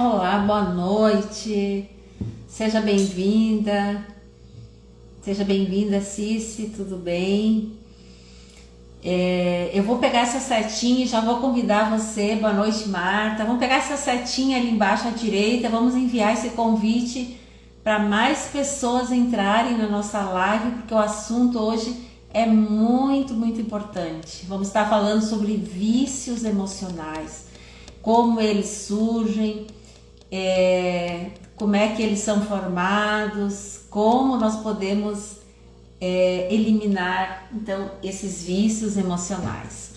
Olá, boa noite, seja bem-vinda, Cici, tudo bem? Eu vou pegar essa setinha e já vou convidar você, boa noite Marta, vamos pegar essa setinha ali embaixo à direita, vamos enviar esse convite para mais pessoas entrarem na nossa live, porque o assunto hoje é muito importante. Vamos estar falando sobre vícios emocionais, como eles surgem, como é que eles são formados, como nós podemos eliminar então esses vícios emocionais.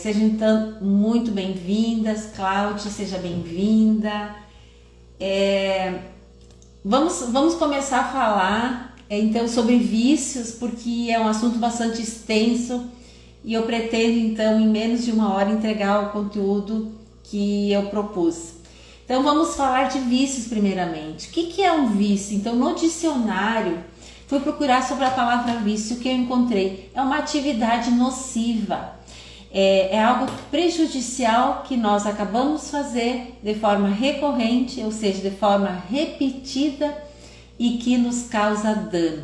Sejam então muito bem-vindas, Cláudia, seja bem-vinda. Vamos começar a falar então sobre vícios, porque é um assunto bastante extenso e eu pretendo então em menos de uma hora entregar o conteúdo que eu propus. Então vamos falar de vícios primeiramente. O que é um vício? Então no dicionário fui procurar sobre a palavra vício, que eu encontrei é uma atividade nociva, é algo prejudicial que nós acabamos fazer de forma recorrente, ou seja, de forma repetida e que nos causa dano.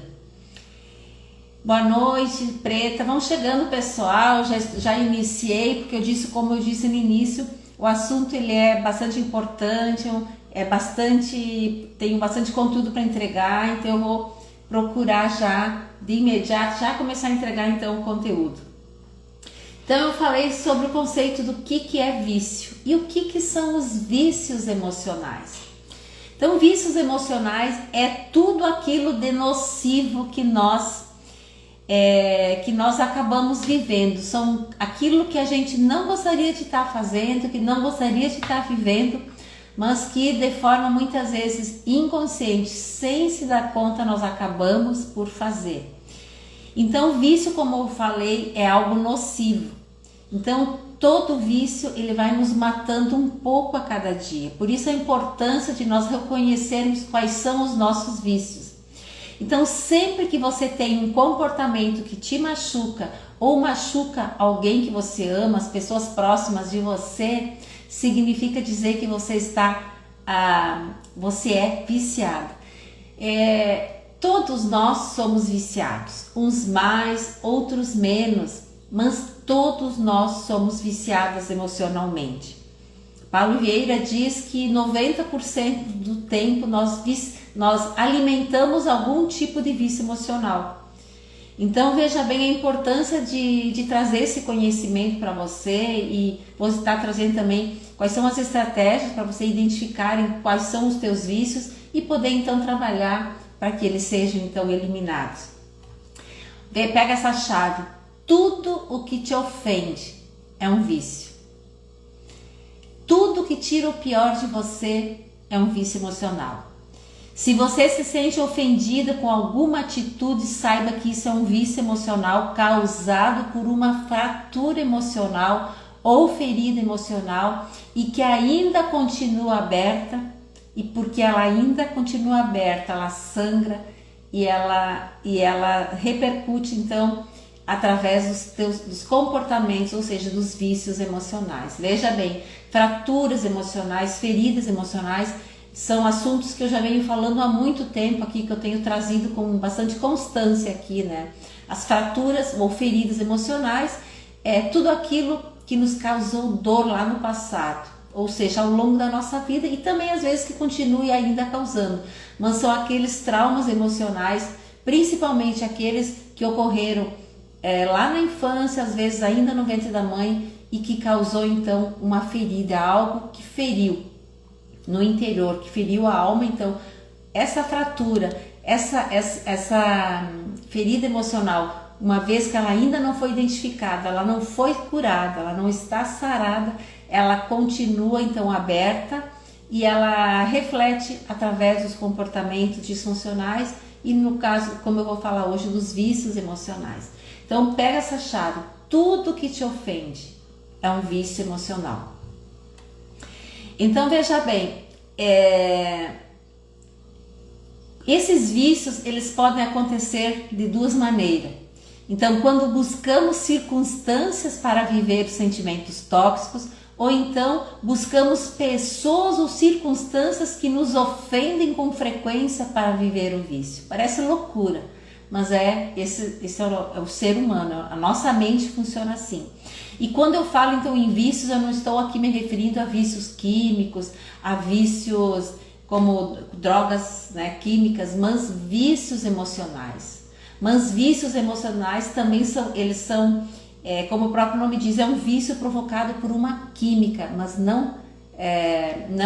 Boa noite, Preta, vão chegando pessoal, já iniciei, porque como eu disse no início, o assunto ele é bastante importante, tenho bastante conteúdo para entregar, então eu vou procurar já, de imediato, já começar a entregar então o conteúdo. Então eu falei sobre o conceito do que é vício e o que são os vícios emocionais. Então vícios emocionais é tudo aquilo de nocivo que nós acabamos vivendo, são aquilo que a gente não gostaria de estar fazendo, que não gostaria de estar vivendo, mas que de forma muitas vezes inconsciente, sem se dar conta, nós acabamos por fazer. Então vício, como eu falei, é algo nocivo. Então todo vício ele vai nos matando um pouco a cada dia. Por isso a importância de nós reconhecermos quais são os nossos vícios. Então sempre que você tem um comportamento que te machuca ou machuca alguém que você ama, as pessoas próximas de você, significa dizer que você é viciado. Todos nós somos viciados, uns mais, outros menos, mas todos nós somos viciados emocionalmente. Paulo Vieira diz que 90% do tempo nós alimentamos algum tipo de vício emocional. Então veja bem a importância de trazer esse conhecimento para você, e vou estar trazendo também quais são as estratégias para você identificarem quais são os teus vícios e poder então trabalhar para que eles sejam então eliminados. Pega essa chave, tudo o que te ofende é um vício. Tudo que tira o pior de você é um vício emocional. Se você se sente ofendida com alguma atitude, saiba que isso é um vício emocional causado por uma fratura emocional ou ferida emocional e que ainda continua aberta, e porque ela ainda continua aberta, ela sangra e ela repercute então através dos comportamentos, ou seja, dos vícios emocionais. Veja bem, fraturas emocionais, feridas emocionais, são assuntos que eu já venho falando há muito tempo aqui, que eu tenho trazido com bastante constância aqui, né? As fraturas ou feridas emocionais é tudo aquilo que nos causou dor lá no passado, ou seja, ao longo da nossa vida, e também às vezes que continue ainda causando, mas são aqueles traumas emocionais, principalmente aqueles que ocorreram lá na infância, às vezes ainda no ventre da mãe, e que causou então uma ferida, algo que feriu no interior, que feriu a alma. Então essa fratura, essa ferida emocional, uma vez que ela ainda não foi identificada, ela não foi curada, ela não está sarada, ela continua então aberta e ela reflete através dos comportamentos disfuncionais e, no caso, como eu vou falar hoje, dos vícios emocionais. Então pega essa chave, tudo que te ofende é um vício emocional. Então veja bem, esses vícios eles podem acontecer de duas maneiras. Então quando buscamos circunstâncias para viver os sentimentos tóxicos, ou então buscamos pessoas ou circunstâncias que nos ofendem com frequência para viver o vício. Parece loucura, mas esse é o ser humano, a nossa mente funciona assim. E quando eu falo então em vícios, eu não estou aqui me referindo a vícios químicos, a vícios como drogas, né, químicas, mas vícios emocionais. Mas vícios emocionais também são, como o próprio nome diz, é um vício provocado por uma química, mas não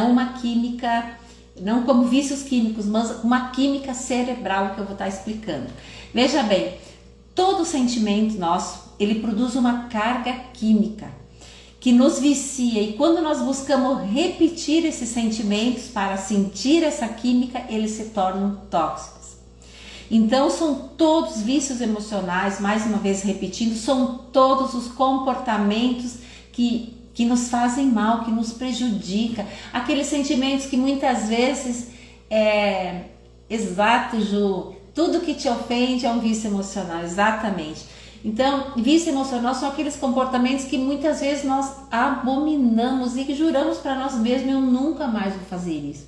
uma química, não como vícios químicos, mas uma química cerebral que eu vou estar explicando. Veja bem, todo sentimento nosso, ele produz uma carga química que nos vicia, e quando nós buscamos repetir esses sentimentos para sentir essa química, eles se tornam tóxicos. Então são todos vícios emocionais, mais uma vez repetindo, são todos os comportamentos que nos fazem mal, que nos prejudicam, aqueles sentimentos que muitas vezes exato, Ju, tudo que te ofende é um vício emocional, exatamente. Então, vício emocional são aqueles comportamentos que muitas vezes nós abominamos e que juramos para nós mesmos: eu nunca mais vou fazer isso.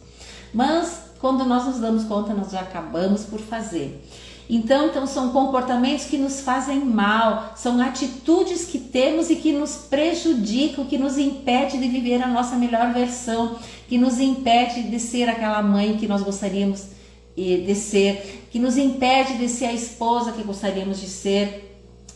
Mas quando nós nos damos conta, nós já acabamos por fazer. Então são comportamentos que nos fazem mal, são atitudes que temos e que nos prejudicam, que nos impede de viver a nossa melhor versão, que nos impede de ser aquela mãe que nós gostaríamos de ser, que nos impede de ser a esposa que gostaríamos de ser,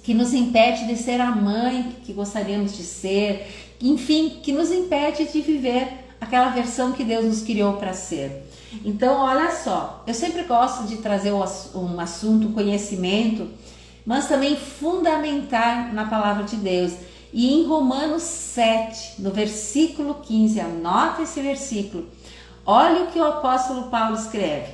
que nos impede de ser a mãe que gostaríamos de ser, enfim, que nos impede de viver aquela versão que Deus nos criou para ser. Então, olha só, eu sempre gosto de trazer um assunto, um conhecimento, mas também fundamentar na palavra de Deus. E em Romanos 7, no versículo 15, anota esse versículo, olha o que o apóstolo Paulo escreve: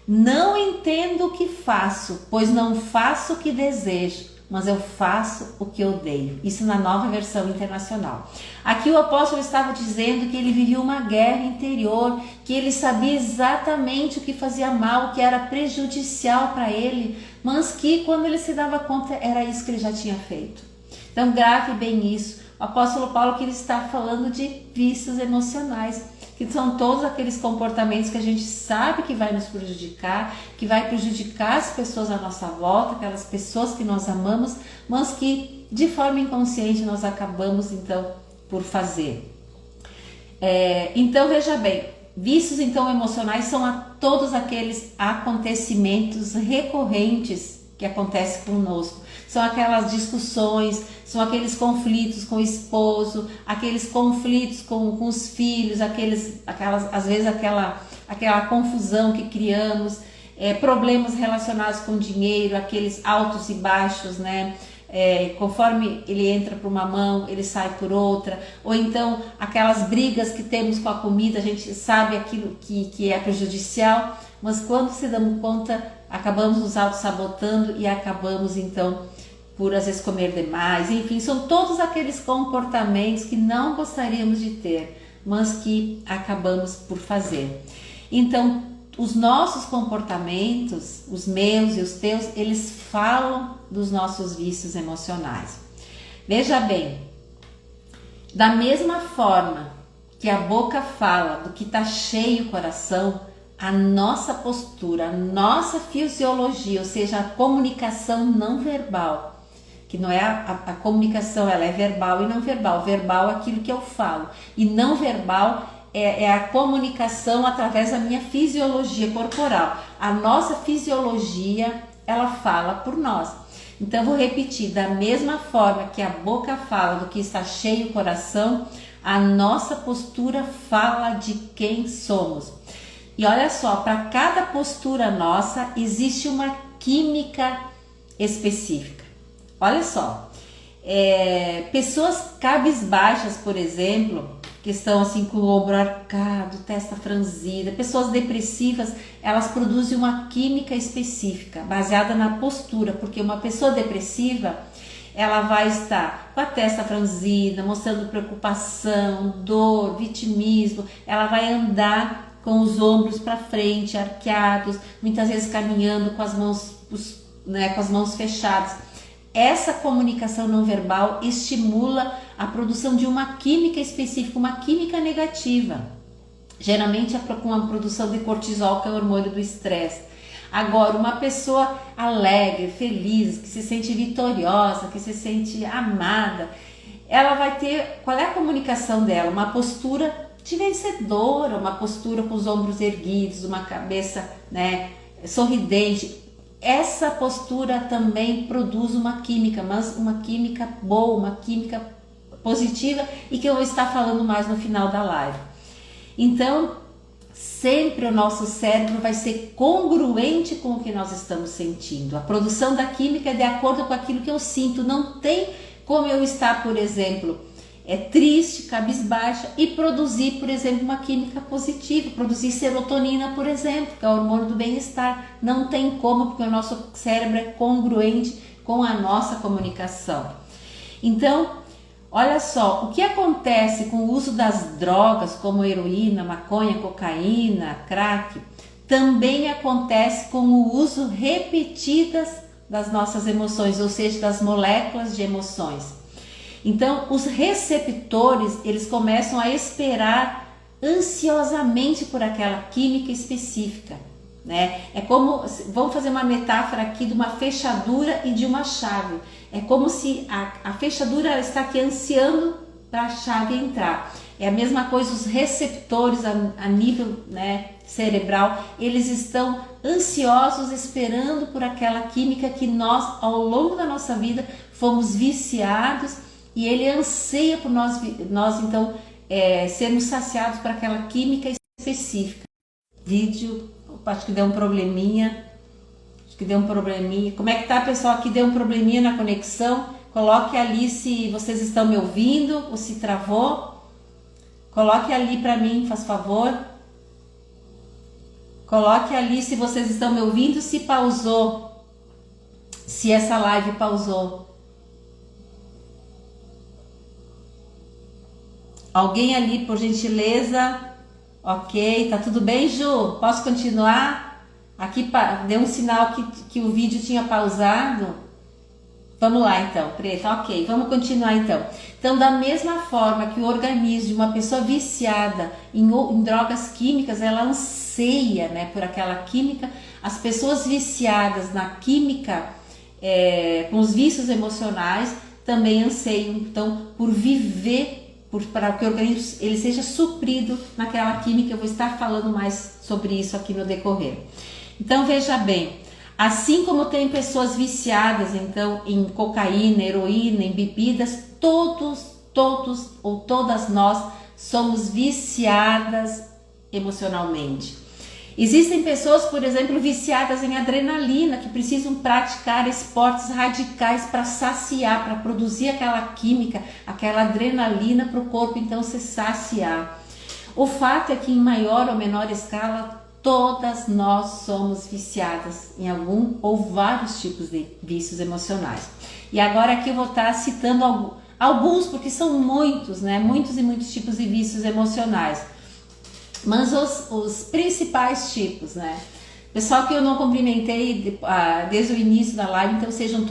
não entendo o que faço, pois não faço o que desejo, mas eu faço o que odeio. Isso na Nova Versão Internacional. Aqui o apóstolo estava dizendo que ele vivia uma guerra interior, que ele sabia exatamente o que fazia mal, o que era prejudicial para ele, mas que quando ele se dava conta era isso que ele já tinha feito. Então grave bem isso. O apóstolo Paulo que ele está falando de vícios emocionais, que são todos aqueles comportamentos que a gente sabe que vai nos prejudicar, que vai prejudicar as pessoas à nossa volta, aquelas pessoas que nós amamos, mas que de forma inconsciente nós acabamos então por fazer. Então veja bem, vícios então emocionais são todos aqueles acontecimentos recorrentes que acontecem conosco. São aquelas discussões, são aqueles conflitos com o esposo, aqueles conflitos com os filhos, às vezes aquela confusão que criamos, problemas relacionados com dinheiro, aqueles altos e baixos, né? Conforme ele entra por uma mão, ele sai por outra, ou então aquelas brigas que temos com a comida, a gente sabe aquilo que é prejudicial, mas quando se damos conta, acabamos nos auto-sabotando e acabamos então por às vezes comer demais. Enfim, são todos aqueles comportamentos que não gostaríamos de ter, mas que acabamos por fazer. Então, os nossos comportamentos, os meus e os teus, eles falam dos nossos vícios emocionais. Veja bem, da mesma forma que a boca fala do que está cheio o coração, a nossa postura, a nossa fisiologia, ou seja, a comunicação não verbal, que não é a comunicação, ela é verbal e não verbal. Verbal é aquilo que eu falo, e não verbal é a comunicação através da minha fisiologia corporal. A nossa fisiologia, ela fala por nós. Então eu vou repetir, da mesma forma que a boca fala do que está cheio o coração, a nossa postura fala de quem somos. E olha só, para cada postura nossa existe uma química específica. Olha só, pessoas cabisbaixas, por exemplo, que estão assim com o ombro arcado, testa franzida, pessoas depressivas, elas produzem uma química específica baseada na postura, porque uma pessoa depressiva, ela vai estar com a testa franzida, mostrando preocupação, dor, vitimismo, ela vai andar com os ombros para frente, arqueados, muitas vezes caminhando com as mãos fechadas. essa comunicação não verbal estimula a produção de uma química específica, uma química negativa. Geralmente é com a produção de cortisol, que é o hormônio do estresse. Agora, uma pessoa alegre, feliz, que se sente vitoriosa, que se sente amada, ela vai ter, qual é a comunicação dela? Uma postura de vencedora, uma postura com os ombros erguidos, uma cabeça, né, sorridente. Essa postura também produz uma química, mas uma química boa, uma química positiva, e que eu vou estar falando mais no final da live. Então, sempre o nosso cérebro vai ser congruente com o que nós estamos sentindo. A produção da química é de acordo com aquilo que eu sinto. Não tem como eu estar, por exemplo, triste, cabisbaixa, e produzir, por exemplo, uma química positiva, produzir serotonina, por exemplo, que é o hormônio do bem-estar. Não tem como, porque o nosso cérebro é congruente com a nossa comunicação. Então, olha só, o que acontece com o uso das drogas, como heroína, maconha, cocaína, crack, também acontece com o uso repetidas das nossas emoções, ou seja, das moléculas de emoções. Então, os receptores, eles começam a esperar ansiosamente por aquela química específica, né? É como, vamos fazer uma metáfora aqui de uma fechadura e de uma chave. É como se a fechadura está aqui ansiando para a chave entrar. É a mesma coisa, os receptores a nível, né, cerebral, eles estão ansiosos esperando por aquela química que nós, ao longo da nossa vida, fomos viciados, e ele anseia por nós então, sermos saciados por aquela química específica. Vídeo, acho que deu um probleminha. Como é que tá, pessoal? Aqui deu um probleminha na conexão. Coloque ali se vocês estão me ouvindo ou se travou. Coloque ali para mim, faz favor. Coloque ali se vocês estão me ouvindo, se pausou. Se essa live pausou. Alguém ali, por gentileza? Ok, tá tudo bem, Ju? Posso continuar? Aqui deu um sinal que o vídeo tinha pausado. Vamos lá então, Preta, ok, vamos continuar então. Então, da mesma forma que o organismo de uma pessoa viciada em drogas químicas, ela anseia, né, por aquela química, as pessoas viciadas na química, com os vícios emocionais, também anseiam, então, por viver, para que o organismo ele seja suprido naquela química. Eu vou estar falando mais sobre isso aqui no decorrer. Então, veja bem, assim como tem pessoas viciadas então em cocaína, heroína, em bebidas, todos ou todas nós somos viciadas emocionalmente. Existem pessoas, por exemplo, viciadas em adrenalina, que precisam praticar esportes radicais para saciar, para produzir aquela química, aquela adrenalina para o corpo então se saciar. O fato é que em maior ou menor escala, todas nós somos viciadas em algum ou vários tipos de vícios emocionais. E agora aqui eu vou estar citando alguns, porque são muitos, né? Muitos e muitos tipos de vícios emocionais. Mas os principais tipos, né? Pessoal que eu não cumprimentei desde o início da live, então sejam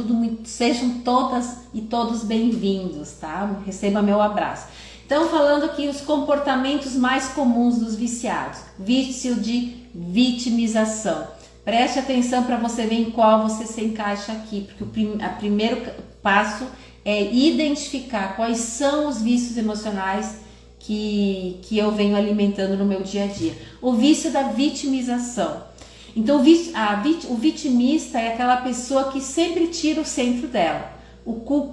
todas e todos bem-vindos, tá? Receba meu abraço. Então, falando aqui os comportamentos mais comuns dos viciados. Vício de vitimização. Preste atenção para você ver em qual você se encaixa aqui, porque o primeiro passo é identificar quais são os vícios emocionais que eu venho alimentando no meu dia a dia. O vício da vitimização. Então, o vitimista é aquela pessoa que sempre tira o centro dela.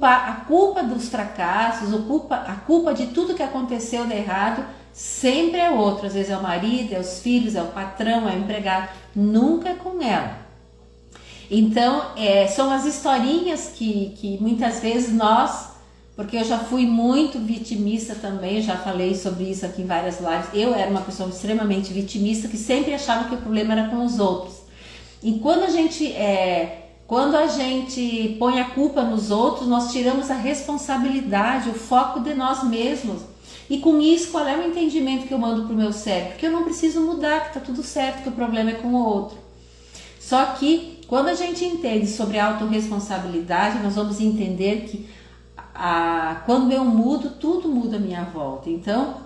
A culpa dos fracassos, a culpa de tudo que aconteceu de errado sempre é outro. Às vezes é o marido, é os filhos, é o patrão, é o empregado. Nunca é com ela. Então, são as historinhas que muitas vezes porque eu já fui muito vitimista também, já falei sobre isso aqui em várias lives. Eu era uma pessoa extremamente vitimista, que sempre achava que o problema era com os outros. E quando a gente põe a culpa nos outros, nós tiramos a responsabilidade, o foco de nós mesmos. E com isso, qual é o entendimento que eu mando para o meu cérebro? Que eu não preciso mudar, que está tudo certo, que o problema é com o outro. Só que Quando a gente entende sobre autorresponsabilidade, nós vamos entender que quando eu mudo, tudo muda à minha volta. Então,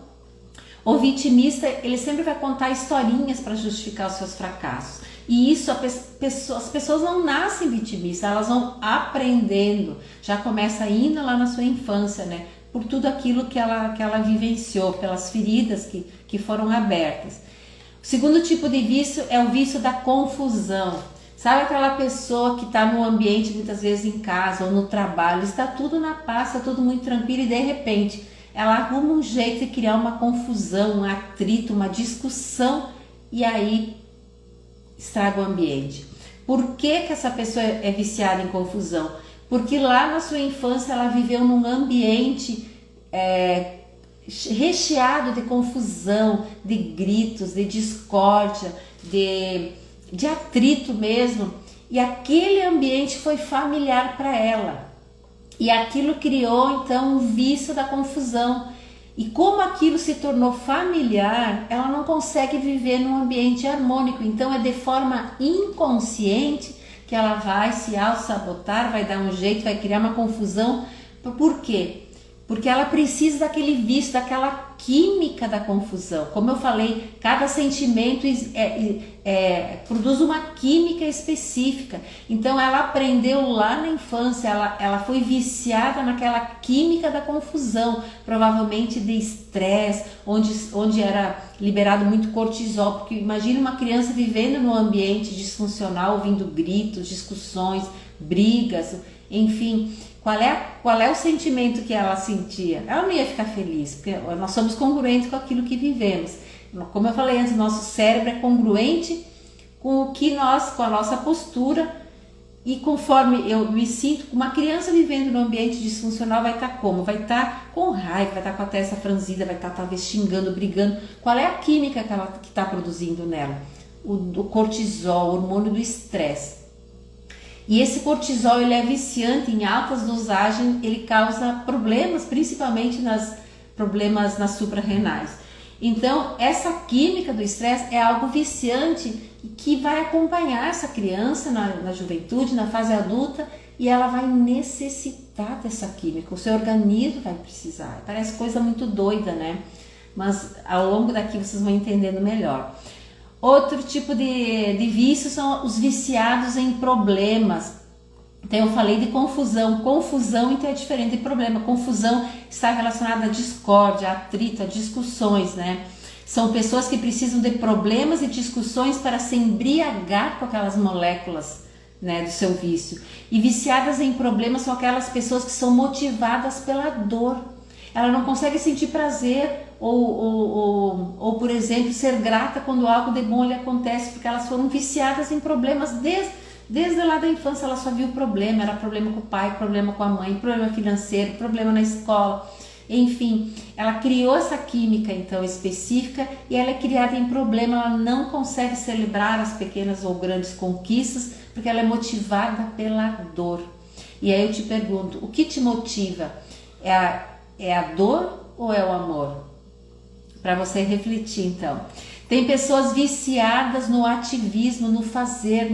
o vitimista, ele sempre vai contar historinhas para justificar os seus fracassos. E isso, as pessoas não nascem vitimistas, elas vão aprendendo. Já começa ainda lá na sua infância, né? Por tudo aquilo que ela vivenciou, pelas feridas que foram abertas. O segundo tipo de vício é o vício da confusão. Sabe aquela pessoa que está no ambiente, muitas vezes em casa ou no trabalho, está tudo na paz, está tudo muito tranquilo e de repente ela arruma um jeito de criar uma confusão, um atrito, uma discussão e aí estraga o ambiente. Por que essa pessoa é viciada em confusão? Porque lá na sua infância ela viveu num ambiente recheado de confusão, de gritos, de discórdia, de atrito mesmo, e aquele ambiente foi familiar para ela. E aquilo criou então um vício da confusão. E como aquilo se tornou familiar, ela não consegue viver num ambiente harmônico. Então é de forma inconsciente que ela vai se auto-sabotar, vai dar um jeito, vai criar uma confusão. Por quê? Porque ela precisa daquele vício, daquela química da confusão. Como eu falei, cada sentimento produz uma química específica. Então ela aprendeu lá na infância, ela foi viciada naquela química da confusão, provavelmente de estresse, onde era liberado muito cortisol. Porque imagine uma criança vivendo num ambiente disfuncional, ouvindo gritos, discussões, brigas, enfim. Qual é o sentimento que ela sentia? Ela não ia ficar feliz, porque nós somos congruentes com aquilo que vivemos. Como eu falei antes, nosso cérebro é congruente com a nossa postura, e conforme eu me sinto, uma criança vivendo num ambiente disfuncional vai estar como? Vai estar com raiva, vai estar com a testa franzida, vai estar talvez xingando, brigando. Qual é a química que ela está produzindo nela? O cortisol, o hormônio do estresse. E esse cortisol, ele é viciante, em altas dosagens, ele causa problemas, principalmente problemas nas suprarrenais. Então, essa química do estresse é algo viciante que vai acompanhar essa criança na juventude, na fase adulta, e ela vai necessitar dessa química, o seu organismo vai precisar. Parece coisa muito doida, né? Mas ao longo daqui vocês vão entendendo melhor. Outro tipo de vício são os viciados em problemas. Então eu falei de confusão. Confusão então é diferente de problema. Confusão está relacionada a discórdia, a atrito, a discussões, né? São pessoas que precisam de problemas e discussões para se embriagar com aquelas moléculas, né, do seu vício. E viciadas em problemas são aquelas pessoas que são motivadas pela dor. Ela não consegue sentir prazer ou, por exemplo, ser grata quando algo de bom lhe acontece, porque elas foram viciadas em problemas desde lá da infância. Ela só viu problema, era problema com o pai, problema com a mãe, problema financeiro, problema na escola, enfim, ela criou essa química então específica e ela é criada em problema. Ela não consegue celebrar as pequenas ou grandes conquistas porque ela é motivada pela dor. E aí eu te pergunto, o que te motiva? É a dor ou é o amor? Para você refletir então. Tem pessoas viciadas no ativismo, no fazer,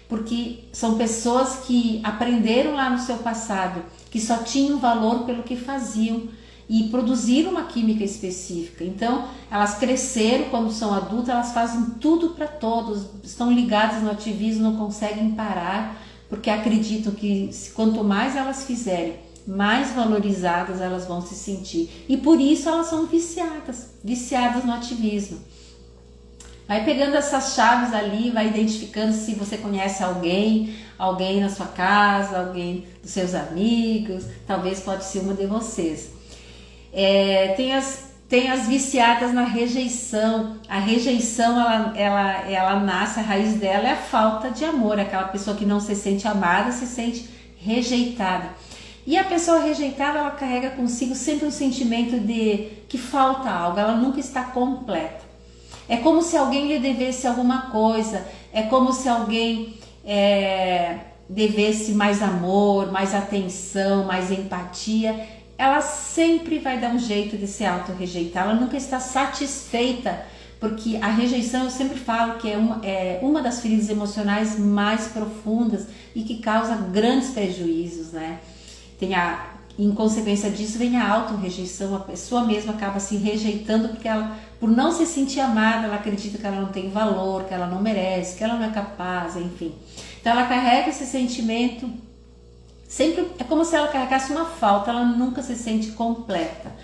porque são pessoas que aprenderam lá no seu passado que só tinham valor pelo que faziam e produziram uma química específica. Então, elas cresceram, quando são adultas, elas fazem tudo para todos, estão ligadas no ativismo, não conseguem parar, porque acreditam que quanto mais elas fizerem, mais valorizadas elas vão se sentir. E por isso elas são viciadas no ativismo. Vai pegando essas chaves ali, vai identificando se você conhece alguém na sua casa, alguém dos seus amigos, talvez pode ser uma de vocês. Tem as viciadas na rejeição. A rejeição, ela nasce, a raiz dela é a falta de amor. Aquela pessoa que não se sente amada, se sente rejeitada. E a pessoa rejeitada, ela carrega consigo sempre um sentimento de que falta algo, ela nunca está completa. É como se alguém lhe devesse alguma coisa, é como se alguém devesse mais amor, mais atenção, mais empatia. Ela sempre vai dar um jeito de se auto-rejeitar, ela nunca está satisfeita porque a rejeição eu sempre falo que é uma das feridas emocionais mais profundas e que causa grandes prejuízos, né? Em consequência disso vem a auto-rejeição, a pessoa mesma acaba se rejeitando porque ela, por não se sentir amada, ela acredita que ela não tem valor, que ela não merece, que ela não é capaz, enfim. Então ela carrega esse sentimento, sempre é como se ela carregasse uma falta, ela nunca se sente completa.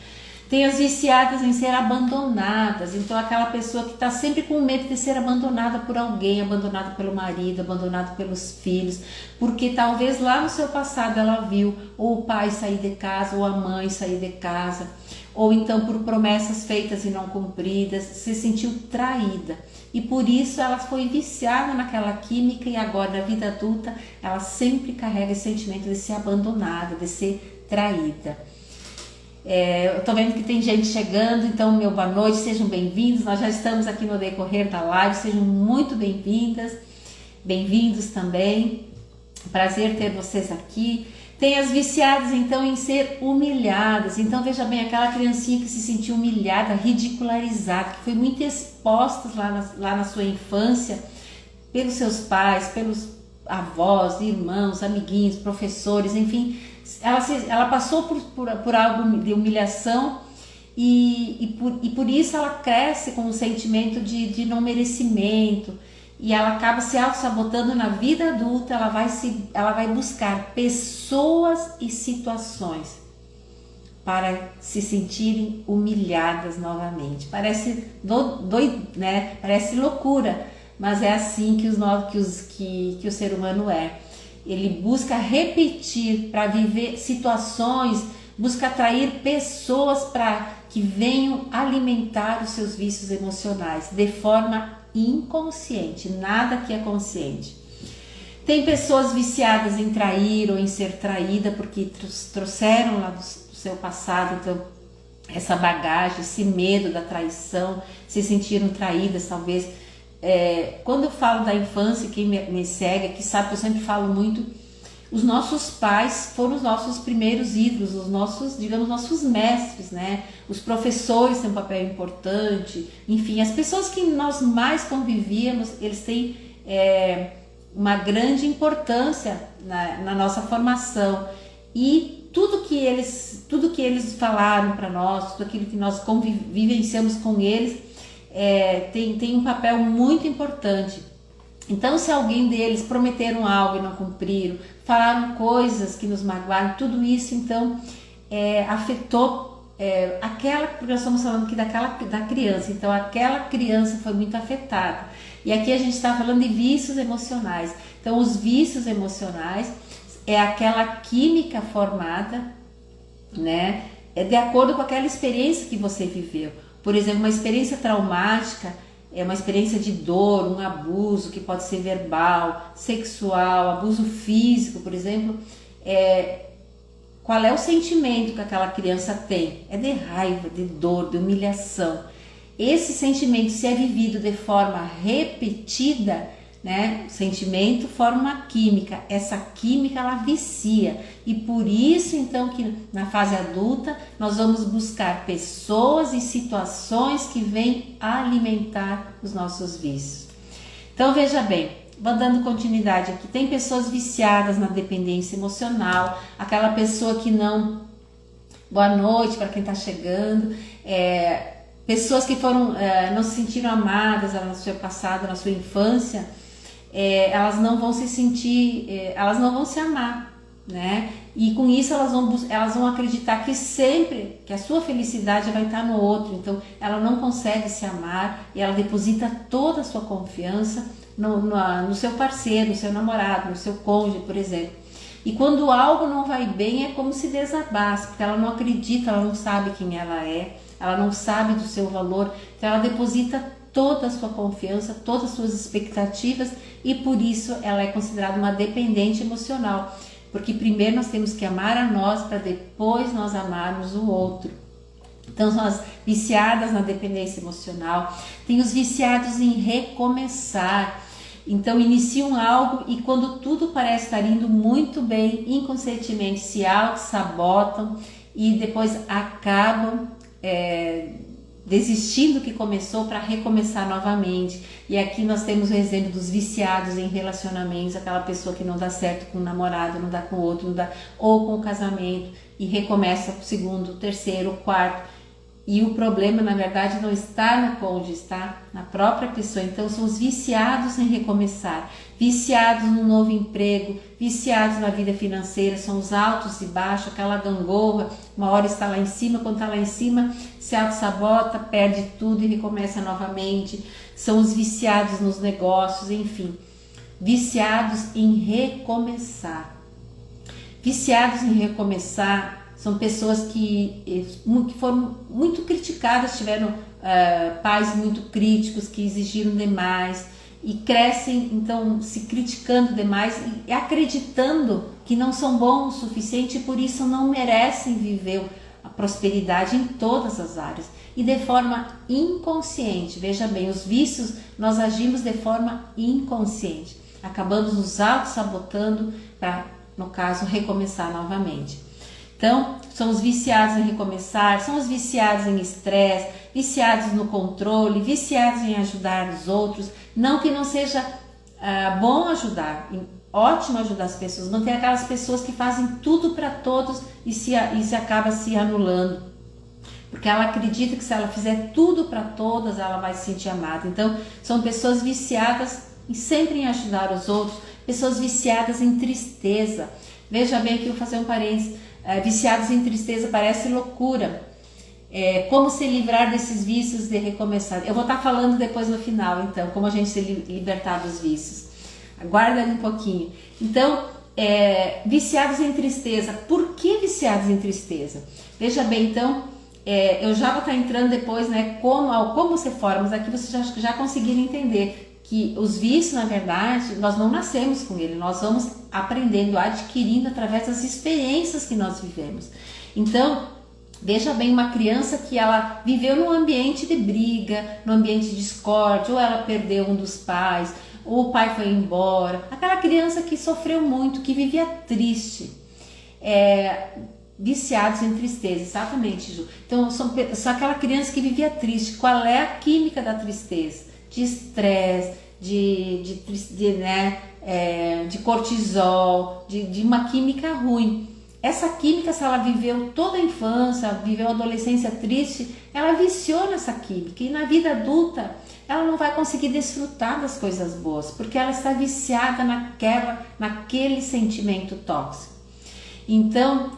Tem as viciadas em ser abandonadas, então aquela pessoa que está sempre com medo de ser abandonada por alguém, abandonada pelo marido, abandonada pelos filhos, porque talvez lá no seu passado ela viu ou o pai sair de casa, ou a mãe sair de casa, ou então por promessas feitas e não cumpridas, se sentiu traída. E por isso ela foi viciada naquela química e agora na vida adulta ela sempre carrega esse sentimento de ser abandonada, de ser traída. Eu tô vendo que tem gente chegando, então meu boa noite, sejam bem-vindos. Nós já estamos aqui no decorrer da live, sejam muito bem-vindas, bem-vindos também. Prazer ter vocês aqui. Tem as viciadas então em ser humilhadas. Então veja bem, aquela criancinha que se sentiu humilhada, ridicularizada, que foi muito exposta lá na sua infância pelos seus pais, pelos avós, irmãos, amiguinhos, professores, enfim. Ela passou por algo de humilhação e por isso ela cresce com um sentimento de não merecimento e ela acaba se auto-sabotando na vida adulta. Ela vai buscar pessoas e situações para se sentirem humilhadas novamente. Parece doido, né? Parece loucura, mas é assim que o ser humano é. Ele busca repetir para viver situações, busca atrair pessoas para que venham alimentar os seus vícios emocionais de forma inconsciente, nada que é consciente. Tem pessoas viciadas em trair ou em ser traída porque trouxeram lá do seu passado, então, essa bagagem, esse medo da traição, se sentiram traídas talvez. Quando eu falo da infância, quem me segue aqui sabe que eu sempre falo muito, os nossos pais foram os nossos primeiros ídolos, os nossos mestres, né? Os professores têm um papel importante, enfim, as pessoas que nós mais convivíamos, eles têm uma grande importância na nossa formação e tudo que eles falaram para nós, tudo aquilo que nós vivenciamos com eles, tem um papel muito importante. Então, se alguém deles prometeram algo e não cumpriram, falaram coisas que nos magoaram, tudo isso então afetou porque nós estamos falando aqui da criança, então aquela criança foi muito afetada. E aqui a gente está falando de vícios emocionais. Então, os vícios emocionais é aquela química formada, né, de acordo com aquela experiência que você viveu. Por exemplo, uma experiência traumática é uma experiência de dor, um abuso que pode ser verbal, sexual, abuso físico, por exemplo. Qual é o sentimento que aquela criança tem? É de raiva, de dor, de humilhação. Esse sentimento, se é vivido de forma repetida, né, o sentimento forma uma química, essa química ela vicia e por isso então que na fase adulta nós vamos buscar pessoas e situações que vêm alimentar os nossos vícios. Então veja bem, vou dando continuidade aqui, tem pessoas viciadas na dependência emocional, aquela pessoa que não... Boa noite para quem está chegando. Pessoas que não se sentiram amadas no seu passado, na sua infância, elas não vão se sentir, elas não vão se amar, né? E com isso elas vão acreditar que sempre que a sua felicidade vai estar no outro, então ela não consegue se amar e ela deposita toda a sua confiança no seu parceiro, no seu namorado, no seu cônjuge, por exemplo. E quando algo não vai bem é como se desabasse, porque ela não acredita, ela não sabe quem ela não sabe do seu valor, então ela deposita toda a sua confiança, todas as suas expectativas e por isso ela é considerada uma dependente emocional, porque primeiro nós temos que amar a nós para depois nós amarmos o outro. Então são as viciadas na dependência emocional, tem os viciados em recomeçar, então iniciam algo e quando tudo parece estar indo muito bem, inconscientemente se auto-sabotam e depois acabam desistindo do que começou para recomeçar novamente. E aqui nós temos o exemplo dos viciados em relacionamentos, aquela pessoa que não dá certo com o namorado, não dá com o outro, não dá, ou com o casamento, e recomeça o segundo, o terceiro, o quarto. E o problema, na verdade, não está no cônjuge, está na própria pessoa. Então, são os viciados em recomeçar, viciados no novo emprego, viciados na vida financeira, são os altos e baixos, aquela gangorra, uma hora está lá em cima, quando está lá em cima, se auto-sabota, perde tudo e recomeça novamente. São os viciados nos negócios, enfim, viciados em recomeçar. Viciados em recomeçar são pessoas que foram muito criticadas, tiveram pais muito críticos, que exigiram demais e crescem então se criticando demais e acreditando que não são bons o suficiente e por isso não merecem viver a prosperidade em todas as áreas e de forma inconsciente. Veja bem, os vícios nós agimos de forma inconsciente, acabamos nos auto-sabotando para, no caso, recomeçar novamente. Então, são os viciados em recomeçar, são os viciados em estresse, viciados no controle, viciados em ajudar os outros. Não que não seja bom ajudar, ótimo ajudar as pessoas, mas tem aquelas pessoas que fazem tudo para todos e se acaba se anulando. Porque ela acredita que se ela fizer tudo para todas, ela vai se sentir amada. Então, são pessoas viciadas sempre em ajudar os outros, pessoas viciadas em tristeza. Veja bem aqui, eu vou fazer um parênteses. Viciados em tristeza parece loucura. Como se livrar desses vícios de recomeçar? Eu vou estar falando depois no final, então, como a gente se libertar dos vícios. Aguarda um pouquinho. Então, viciados em tristeza. Por que viciados em tristeza? Veja bem, então, eu já vou estar entrando depois, né, como se forma, mas aqui vocês já conseguiram entender que os vícios, na verdade, nós não nascemos com ele, nós vamos aprendendo, adquirindo através das experiências que nós vivemos. Então, veja bem, uma criança que ela viveu num ambiente de briga, num ambiente de discórdia, ou ela perdeu um dos pais, ou o pai foi embora, aquela criança que sofreu muito, que vivia triste, viciados em tristeza, exatamente, Ju. Então, são aquela criança que vivia triste. Qual é a química da tristeza? De estresse, de cortisol, de uma química ruim. Essa química, se ela viveu toda a infância, viveu a adolescência triste, ela viciou nessa química e na vida adulta ela não vai conseguir desfrutar das coisas boas, porque ela está viciada naquele sentimento tóxico. Então,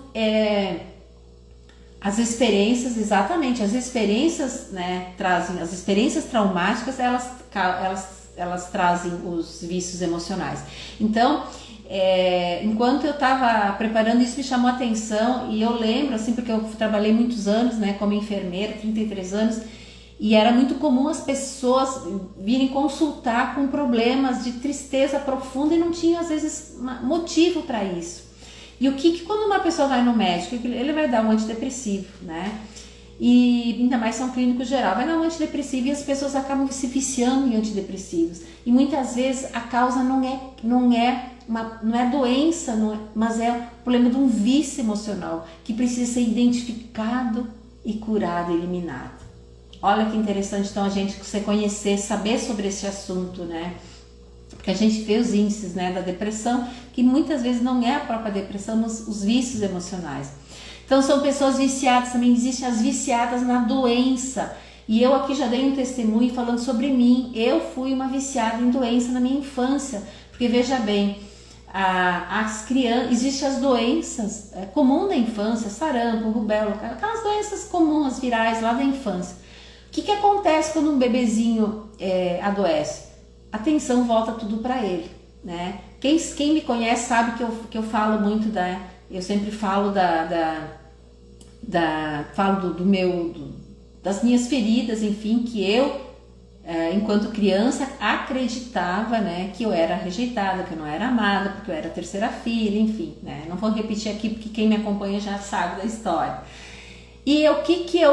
as experiências, exatamente, as experiências, né, trazem, as experiências traumáticas, elas trazem os vícios emocionais. Então, enquanto eu estava preparando isso, me chamou a atenção, e eu lembro, assim, porque eu trabalhei muitos anos, né, como enfermeira, 33 anos, e era muito comum as pessoas virem consultar com problemas de tristeza profunda e não tinham, às vezes, motivo para isso. E o que quando uma pessoa vai no médico, ele vai dar um antidepressivo, né? E ainda mais são clínicos geral, vai dar um antidepressivo e as pessoas acabam se viciando em antidepressivos. E muitas vezes a causa não é doença, mas é o problema de um vício emocional que precisa ser identificado e curado, eliminado. Olha que interessante, então, a gente se conhecer, saber sobre esse assunto, né? Porque a gente vê os índices, né, da depressão, que muitas vezes não é a própria depressão, mas os vícios emocionais. Então são pessoas viciadas, também existem as viciadas na doença. E eu aqui já dei um testemunho falando sobre mim. Eu fui uma viciada em doença na minha infância. Porque veja bem, as crianças, existem as doenças comuns da infância, sarampo, rubéola, aquelas doenças comuns, virais lá da infância. O que acontece quando um bebezinho adoece? A atenção volta tudo para ele, né? Quem me conhece sabe que eu falo muito eu sempre falo das minhas feridas, enfim, que eu, enquanto criança, acreditava, né, que eu era rejeitada, que eu não era amada, porque eu era a terceira filha, enfim, né? Não vou repetir aqui porque quem me acompanha já sabe da história. E o que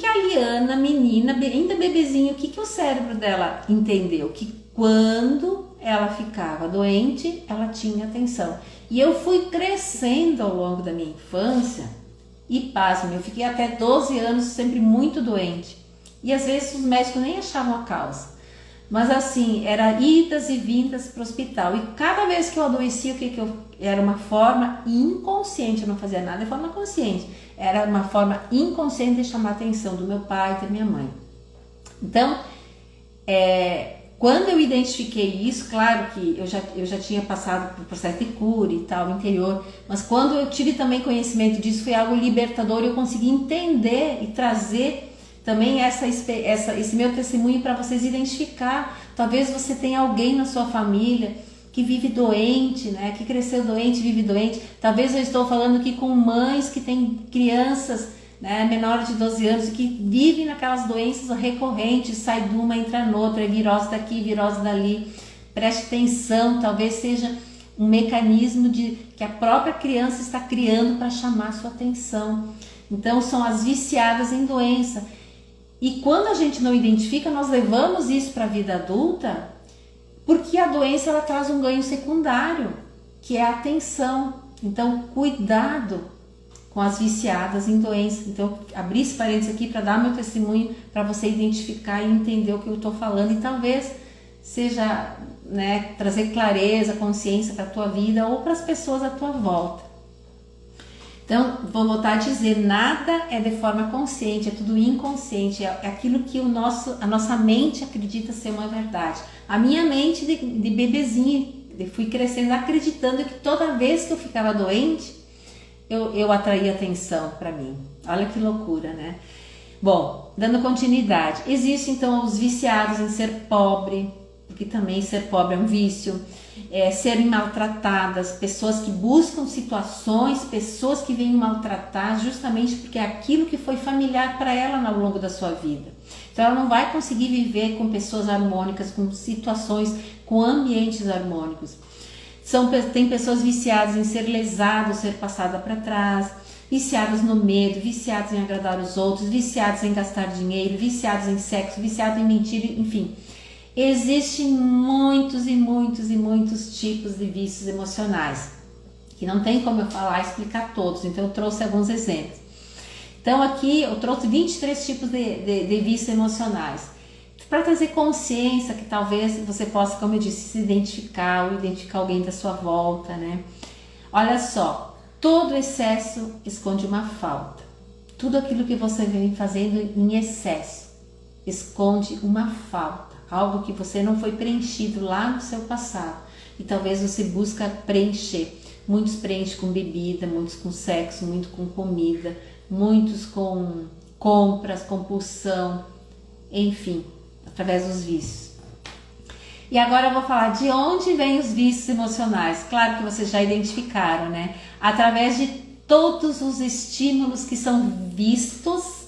a Liana, menina, ainda bebezinha, o que o cérebro dela entendeu? Que quando ela ficava doente, ela tinha atenção. E eu fui crescendo ao longo da minha infância e, pasme, eu fiquei até 12 anos sempre muito doente. E às vezes os médicos nem achavam a causa. Mas assim, era idas e vindas para o hospital. E cada vez que eu adoecia, era uma forma inconsciente, eu não fazia nada de forma consciente. Era uma forma inconsciente de chamar a atenção do meu pai e da minha mãe. Então, quando eu identifiquei isso, claro que eu já tinha passado por processo de cura e tal, interior, mas quando eu tive também conhecimento disso, foi algo libertador e eu consegui entender e trazer também esse meu testemunho para vocês identificar. Talvez você tenha alguém na sua família que vive doente, né? Que cresceu doente, vive doente. Talvez eu estou falando aqui com mães que têm crianças, né, menores de 12 anos e que vivem naquelas doenças recorrentes, sai de uma, entra noutra, é virose daqui, virose dali. Preste atenção, talvez seja um mecanismo que a própria criança está criando para chamar a sua atenção. Então são as viciadas em doença. E quando a gente não identifica, nós levamos isso para a vida adulta, porque a doença ela traz um ganho secundário, que é a atenção. Então, cuidado com as viciadas em doença. Então, abri esse parênteses aqui para dar meu testemunho, para você identificar e entender o que eu estou falando, e talvez seja, né, trazer clareza, consciência para a tua vida ou para as pessoas à tua volta. Então, vou voltar a dizer, nada é de forma consciente, é tudo inconsciente, é aquilo que a nossa mente acredita ser uma verdade. A minha mente de bebezinha, fui crescendo acreditando que toda vez que eu ficava doente, eu atraía atenção para mim. Olha que loucura, né? Bom, dando continuidade, existem então os viciados em ser pobre, porque também ser pobre é um vício. Serem maltratadas, pessoas que buscam situações, pessoas que vêm maltratar justamente porque é aquilo que foi familiar para ela ao longo da sua vida. Então ela não vai conseguir viver com pessoas harmônicas, com situações, com ambientes harmônicos. Tem pessoas viciadas em ser lesado, ser passada para trás, viciadas no medo, viciadas em agradar os outros, viciadas em gastar dinheiro, viciadas em sexo, viciadas em mentira, enfim. Existem muitos e muitos e muitos tipos de vícios emocionais, que não tem como eu falar e explicar todos, então eu trouxe alguns exemplos. Então aqui eu trouxe 23 tipos de vícios emocionais, para trazer consciência, que talvez você possa, como eu disse, se identificar ou identificar alguém da sua volta, né? Olha só, todo excesso esconde uma falta. Tudo aquilo que você vem fazendo em excesso esconde uma falta. Algo que você não foi preenchido lá no seu passado e talvez você busca preencher. Muitos preenchem com bebida, muitos com sexo, muitos com comida, muitos com compras, compulsão, enfim, através dos vícios. E agora eu vou falar de onde vêm os vícios emocionais. Claro que vocês já identificaram, né? Através de todos os estímulos que são vistos,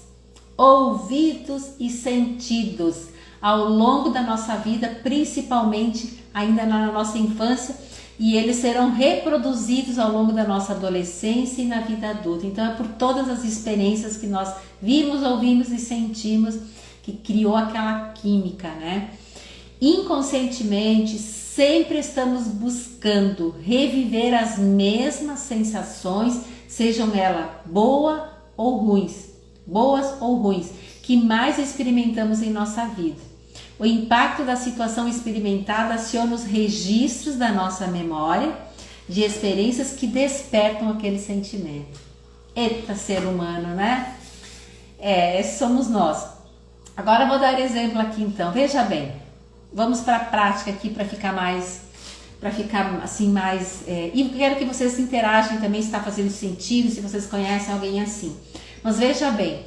ouvidos e sentidos ao longo da nossa vida, principalmente ainda na nossa infância, e eles serão reproduzidos ao longo da nossa adolescência e na vida adulta. Então é por todas as experiências que nós vimos, ouvimos e sentimos que criou aquela química, né? Inconscientemente, sempre estamos buscando reviver as mesmas sensações, sejam elas boas ou ruins, que mais experimentamos em nossa vida. O impacto da situação experimentada aciona os registros da nossa memória de experiências que despertam aquele sentimento. Eita, ser humano, né? Esses somos nós. Agora eu vou dar exemplo aqui então. Veja bem, vamos para a prática aqui para ficar assim mais... e eu quero que vocês interagem também, se está fazendo sentido, se vocês conhecem alguém assim. Mas veja bem,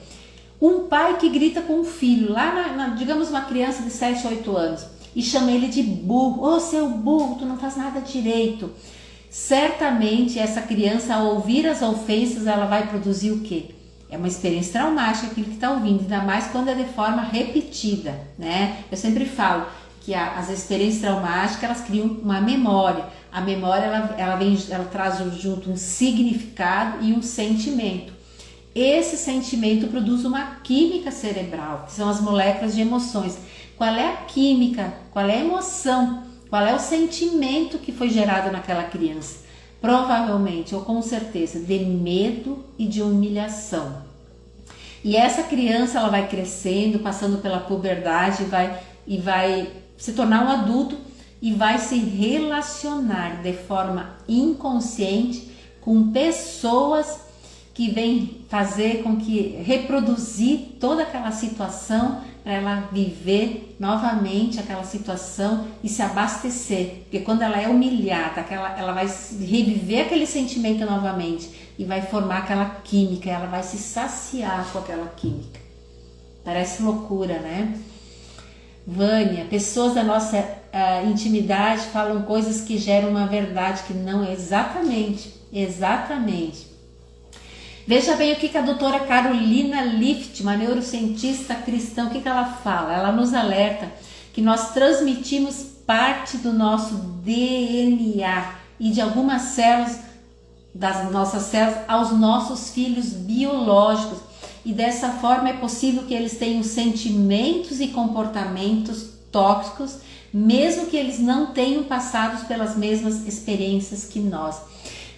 um pai que grita com um filho, lá digamos uma criança de 7, 8 anos, e chama ele de burro. Ô, seu burro, tu não faz nada direito. Certamente essa criança, ao ouvir as ofensas, ela vai produzir o quê? É uma experiência traumática aquilo que está ouvindo, ainda mais quando é de forma repetida, né? Eu sempre falo que as experiências traumáticas, elas criam uma memória. A memória, ela traz junto um significado e um sentimento. Esse sentimento produz uma química cerebral, que são as moléculas de emoções. Qual é a química? Qual é a emoção? Qual é o sentimento que foi gerado naquela criança? Provavelmente, ou com certeza, de medo e de humilhação. E essa criança, ela vai crescendo, passando pela puberdade e vai se tornar um adulto e vai se relacionar de forma inconsciente com pessoas que vêm fazer com que reproduzir toda aquela situação para ela viver novamente aquela situação e se abastecer, porque quando ela é humilhada, ela vai reviver aquele sentimento novamente e vai formar aquela química, ela vai se saciar com aquela química. Parece loucura, né? Vânia, pessoas da nossa intimidade falam coisas que geram uma verdade que não é exatamente. Veja bem o que a doutora Carolina Lift, uma neurocientista cristã, o que ela fala? Ela nos alerta que nós transmitimos parte do nosso DNA e de algumas células, das nossas células, aos nossos filhos biológicos. E dessa forma é possível que eles tenham sentimentos e comportamentos tóxicos, mesmo que eles não tenham passado pelas mesmas experiências que nós.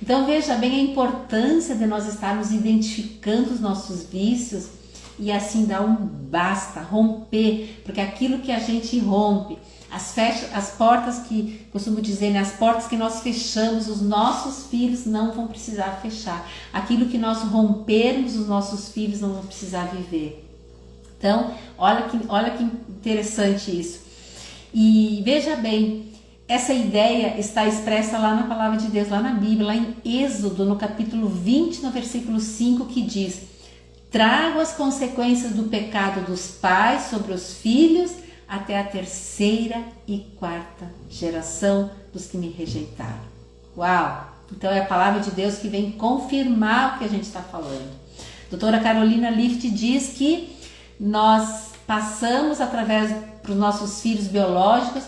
Então veja bem a importância de nós estarmos identificando os nossos vícios e assim dar um basta, romper, porque aquilo que a gente rompe, as portas que, costumo dizer, né, as portas que nós fechamos, os nossos filhos não vão precisar fechar. Aquilo que nós rompermos, os nossos filhos não vão precisar viver. Então, olha que interessante isso. E veja bem, essa ideia está expressa lá na palavra de Deus, lá na Bíblia, lá em Êxodo, no capítulo 20, no versículo 5, que diz: trago as consequências do pecado dos pais sobre os filhos até a 3ª e 4ª geração dos que me rejeitaram. Uau! Então é a palavra de Deus que vem confirmar o que a gente está falando. Doutora Carolina Lift diz que nós passamos através para os nossos filhos biológicos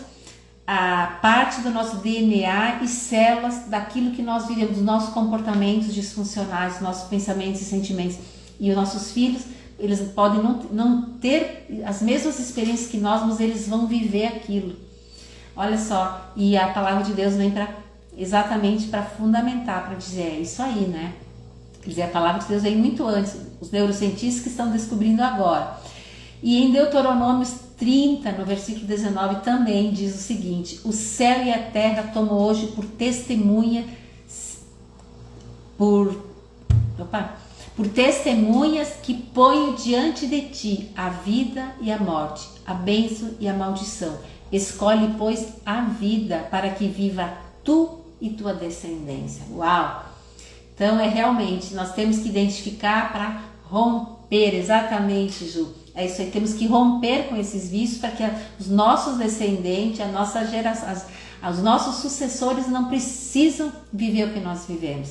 a parte do nosso DNA e células daquilo que nós vivemos, dos nossos comportamentos disfuncionais, dos nossos pensamentos e sentimentos. E os nossos filhos, eles podem não ter as mesmas experiências que nós, mas eles vão viver aquilo. Olha só, e a palavra de Deus vem exatamente para fundamentar, para dizer, é isso aí, né? Quer dizer, a palavra de Deus vem muito antes, os neurocientistas que estão descobrindo agora. E em Deuteronômio 30, no versículo 19, também diz o seguinte: o céu e a terra tomo hoje por testemunha, por testemunhas que ponho diante de ti a vida e a morte, a bênção e a maldição. Escolhe, pois, a vida para que viva tu e tua descendência. Uau! Então realmente, nós temos que identificar para romper, exatamente, Ju. É isso aí, temos que romper com esses vícios para que os nossos descendentes, a nossa geração, os nossos sucessores não precisam viver o que nós vivemos.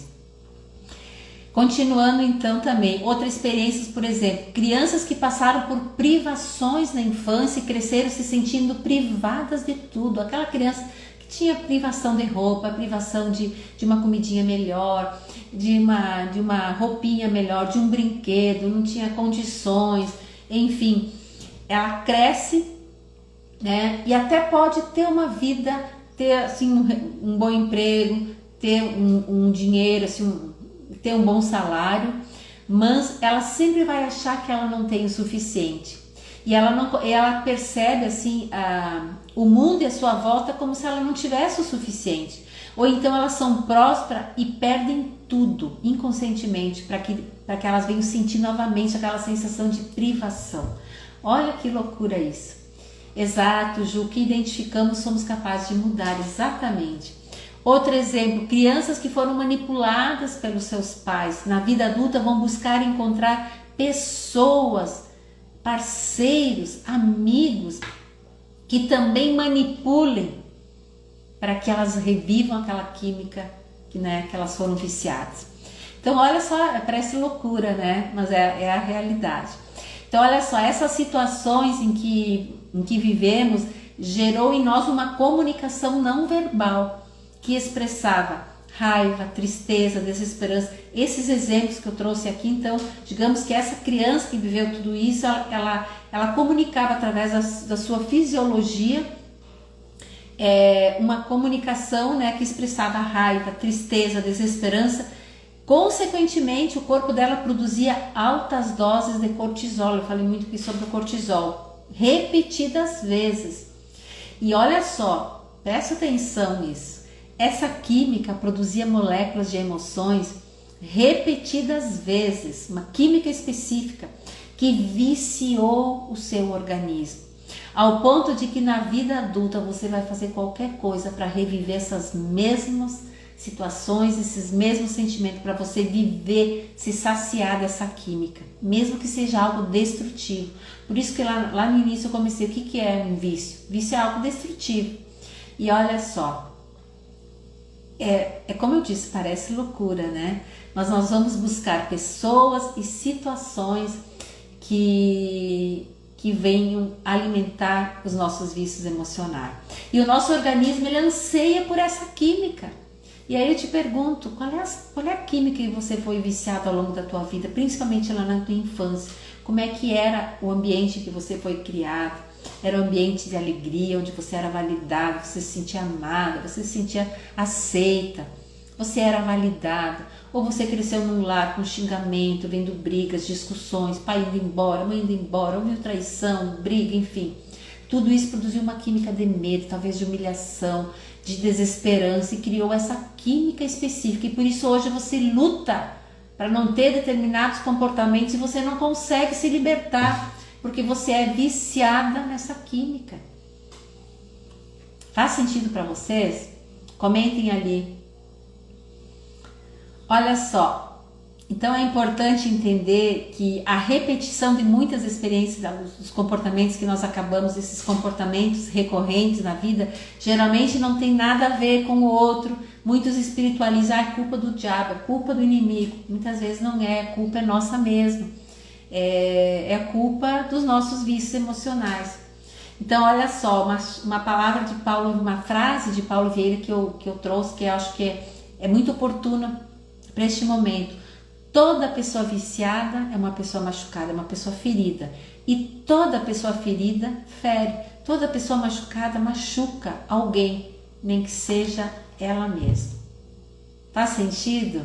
Continuando então também, outras experiências, por exemplo, crianças que passaram por privações na infância e cresceram se sentindo privadas de tudo. Aquela criança que tinha privação de roupa, privação de uma comidinha melhor, de uma roupinha melhor, de um brinquedo, não tinha condições, enfim, ela cresce, né, e até pode ter uma vida, ter assim um bom emprego, ter um dinheiro, assim, ter um bom salário, mas ela sempre vai achar que ela não tem o suficiente. E ela percebe assim o mundo e a sua volta como se ela não tivesse o suficiente. Ou então elas são prósperas e perdem tudo inconscientemente para que elas venham sentir novamente aquela sensação de privação. Olha que loucura isso. Exato, Ju, o que identificamos somos capazes de mudar, exatamente. Outro exemplo, crianças que foram manipuladas pelos seus pais, na vida adulta vão buscar encontrar pessoas, parceiros, amigos, que também manipulem para que elas revivam aquela química que elas foram viciadas. Então olha só, parece loucura, né? Mas é a realidade. Então olha só, essas situações em que vivemos gerou em nós uma comunicação não verbal que expressava raiva, tristeza, desesperança. Esses exemplos que eu trouxe aqui, então, digamos que essa criança que viveu tudo isso, ela comunicava através da sua fisiologia, uma comunicação, né, que expressava raiva, tristeza, desesperança, Consequentemente, o corpo dela produzia altas doses de cortisol. Eu falei muito aqui sobre o cortisol, repetidas vezes. E olha só, presta atenção nisso. Essa química produzia moléculas de emoções repetidas vezes, uma química específica que viciou o seu organismo, ao ponto de que na vida adulta você vai fazer qualquer coisa para reviver essas mesmas situações, esses mesmos sentimentos, para você viver, se saciar dessa química, mesmo que seja algo destrutivo. Por isso que lá no início eu comecei, o que é um vício? Vício é algo destrutivo. E olha só, é como eu disse, parece loucura, né? Mas nós vamos buscar pessoas e situações que venham alimentar os nossos vícios emocionais. E o nosso organismo, ele anseia por essa química. E aí eu te pergunto, qual é a química que você foi viciado ao longo da tua vida, principalmente lá na tua infância? Como é que era o ambiente que você foi criado? Era um ambiente de alegria, onde você era validado, você se sentia amada, você se sentia aceita, você era validada? Ou você cresceu num lar com xingamento, vendo brigas, discussões, pai indo embora, mãe indo embora, ouviu traição, briga, enfim. Tudo isso produziu uma química de medo, talvez de humilhação, de desesperança, e criou essa química específica. E por isso hoje você luta para não ter determinados comportamentos e você não consegue se libertar, porque você é viciada nessa química. Faz sentido para vocês? Comentem ali. Olha só, então é importante entender que a repetição de muitas experiências, dos comportamentos que nós acabamos, esses comportamentos recorrentes na vida, geralmente não tem nada a ver com o outro. Muitos espiritualizam, a culpa do diabo, a culpa do inimigo. Muitas vezes não é, a culpa é nossa mesmo. É a culpa dos nossos vícios emocionais. Então olha só, uma palavra de Paulo, uma frase de Paulo Vieira que eu trouxe, que eu acho que é muito oportuna para este momento. Toda pessoa viciada é uma pessoa machucada, é uma pessoa ferida. E toda pessoa ferida fere. Toda pessoa machucada machuca alguém, nem que seja ela mesma. Faz sentido?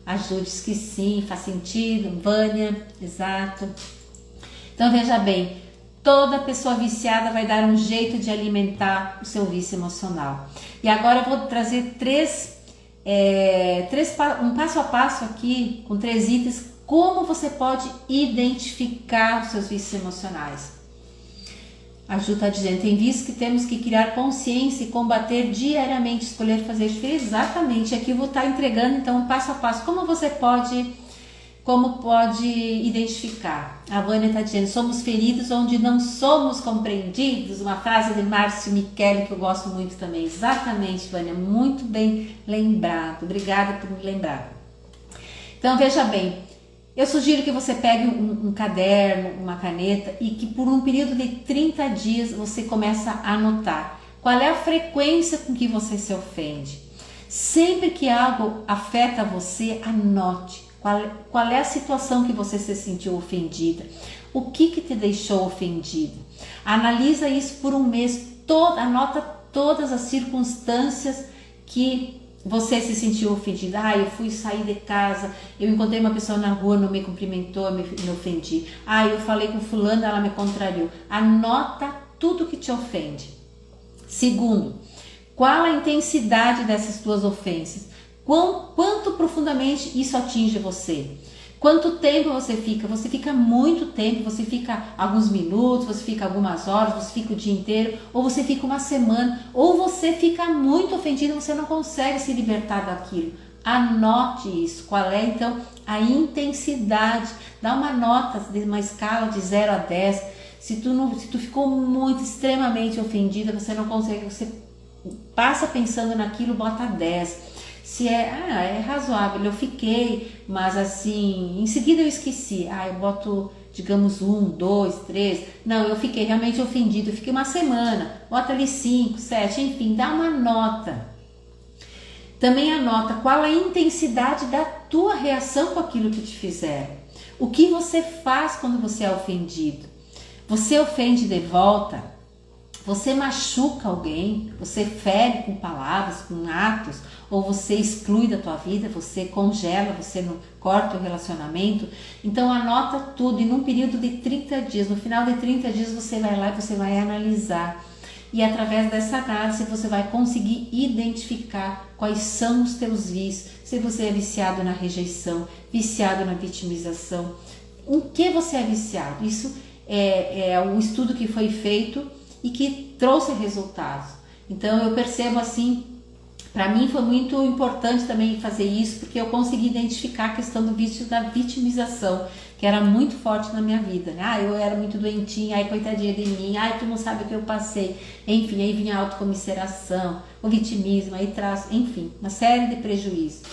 Ajude que sim, faz sentido. Vânia, exato. Então veja bem, toda pessoa viciada vai dar um jeito de alimentar o seu vício emocional. E agora eu vou trazer um passo a passo aqui, com 3 itens, como você pode identificar os seus vícios emocionais. A Ju está dizendo, tem vícios que temos que criar consciência e combater diariamente, escolher fazer diferente. Exatamente, aqui eu vou estar entregando então um passo a passo, como pode identificar. A Vânia está dizendo, somos feridos onde não somos compreendidos, uma frase de Márcio Michele que eu gosto muito também. Exatamente, Vânia, muito bem lembrado, obrigada por me lembrar. Então veja bem, eu sugiro que você pegue um caderno, uma caneta e que por um período de 30 dias você começa a anotar qual é a frequência com que você se ofende. Sempre que algo afeta você, anote. Qual é a situação que você se sentiu ofendida? O que te deixou ofendida? Analisa isso por um mês, anota todas as circunstâncias que você se sentiu ofendida. Eu fui sair de casa, eu encontrei uma pessoa na rua, não me cumprimentou, me ofendi. Eu falei com fulano, ela me contrariou. Anota tudo que te ofende. Segundo, qual a intensidade dessas tuas ofensas? Quanto profundamente isso atinge você? Quanto tempo você fica? Você fica muito tempo, você fica alguns minutos, você fica algumas horas, você fica o dia inteiro, ou você fica uma semana, ou você fica muito ofendido, você não consegue se libertar daquilo. Anote isso. Qual é então a intensidade? Dá uma nota de uma escala de 0 a 10. Se tu ficou muito, extremamente ofendida, você não consegue, você passa pensando naquilo, bota 10. Se é razoável, eu fiquei, mas assim, em seguida eu esqueci. Eu boto, digamos, 1, 2, 3. Não, eu fiquei realmente ofendido, eu fiquei uma semana. Bota ali 5, 7, enfim, dá uma nota. Também anota qual a intensidade da tua reação com aquilo que te fizeram. O que você faz quando você é ofendido? Você ofende de volta? você machuca alguém, você fere com palavras, com atos, ou você exclui da tua vida, você congela, você não corta o relacionamento. Então anota tudo e num período de 30 dias, no final de 30 dias você vai lá e você vai analisar. E através dessa análise você vai conseguir identificar quais são os teus vícios, se você é viciado na rejeição, viciado na vitimização, em que você é viciado. Isso é um estudo que foi feito e que trouxe resultados. Então eu percebo assim, para mim foi muito importante também fazer isso, porque eu consegui identificar a questão do vício da vitimização, que era muito forte na minha vida, né? Eu era muito doentinha, ai coitadinha de mim, ai tu não sabe o que eu passei, enfim, aí vinha a autocomiseração, o vitimismo, aí traz, enfim, uma série de prejuízos.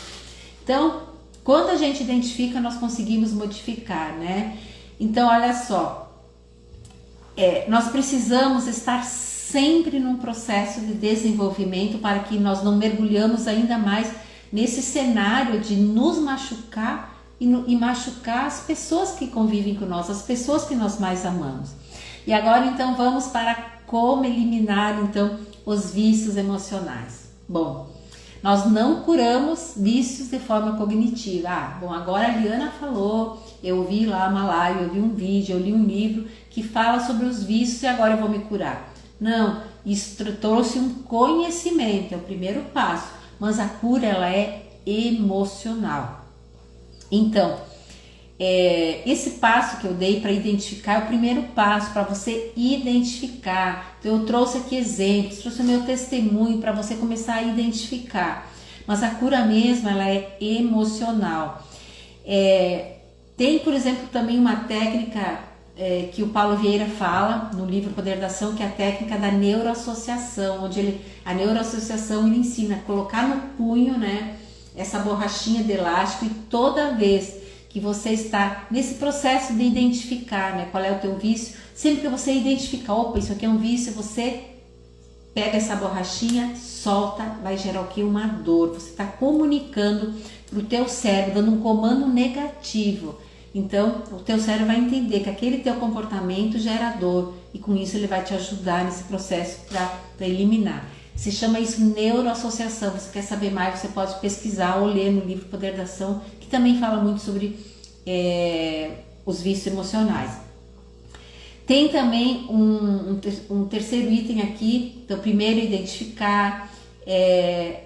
Então, quando a gente identifica, nós conseguimos modificar, né? Então, olha só, nós precisamos estar sempre num processo de desenvolvimento para que nós não mergulhamos ainda mais nesse cenário de nos machucar e machucar as pessoas que convivem com nós, as pessoas que nós mais amamos. E agora então vamos para como eliminar então os vícios emocionais. Bom, nós não curamos vícios de forma cognitiva. Bom, agora a Liana falou, eu vi lá uma live, eu vi um vídeo, eu li um livro que fala sobre os vícios e agora eu vou me curar. Não, isso trouxe um conhecimento, é o primeiro passo, mas a cura ela é emocional. Então, esse passo que eu dei para identificar é o primeiro passo para você identificar. Então, eu trouxe aqui exemplos, trouxe o meu testemunho para você começar a identificar. Mas a cura mesmo ela é emocional. Tem, por exemplo, também uma técnica que o Paulo Vieira fala no livro Poder da Ação, que é a técnica da neuroassociação, onde a neuroassociação ele ensina a colocar no punho, né, essa borrachinha de elástico, e toda vez que você está nesse processo de identificar, né, qual é o teu vício, sempre que você identifica, opa, isso aqui é um vício, você pega essa borrachinha, solta, vai gerar o que? Uma dor. Você está comunicando para o teu cérebro, dando um comando negativo. Então, o teu cérebro vai entender que aquele teu comportamento gera dor e com isso ele vai te ajudar nesse processo para eliminar. Se chama isso neuroassociação. Você quer saber mais, você pode pesquisar ou ler no livro Poder da Ação, que também fala muito sobre os vícios emocionais. Tem também um terceiro item aqui. Então, primeiro, identificar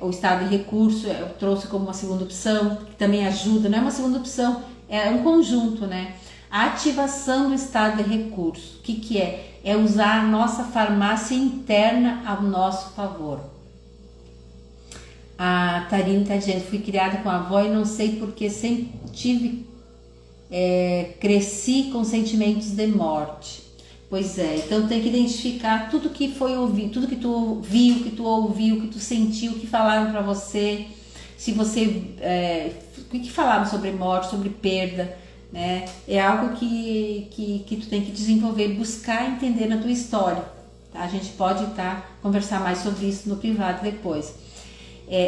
o estado de recurso. Eu trouxe como uma segunda opção, que também ajuda, não é uma segunda opção, é um conjunto, né? A ativação do estado de recurso. O que é? É usar a nossa farmácia interna ao nosso favor. A Tarine está dizendo, fui criada com a avó e não sei porque sempre cresci com sentimentos de morte. Pois é, então tem que identificar tudo que foi ouvido, tudo que tu viu, que tu ouviu, que tu sentiu, que falaram para você, se você, o que falaram sobre morte, sobre perda, né? É algo que tu tem que desenvolver, buscar entender na tua história, tá? A gente pode conversar mais sobre isso no privado depois.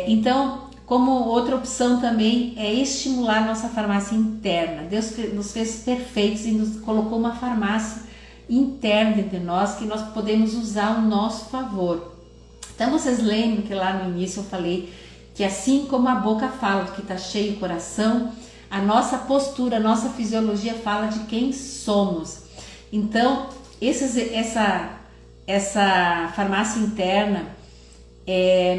Então, como outra opção também é estimular nossa farmácia interna. Deus nos fez perfeitos e nos colocou uma farmácia interna de nós que nós podemos usar ao nosso favor. Então vocês lembram que lá no início eu falei que assim como a boca fala do que está cheio o coração, a nossa postura, a nossa fisiologia fala de quem somos. Então essa farmácia interna,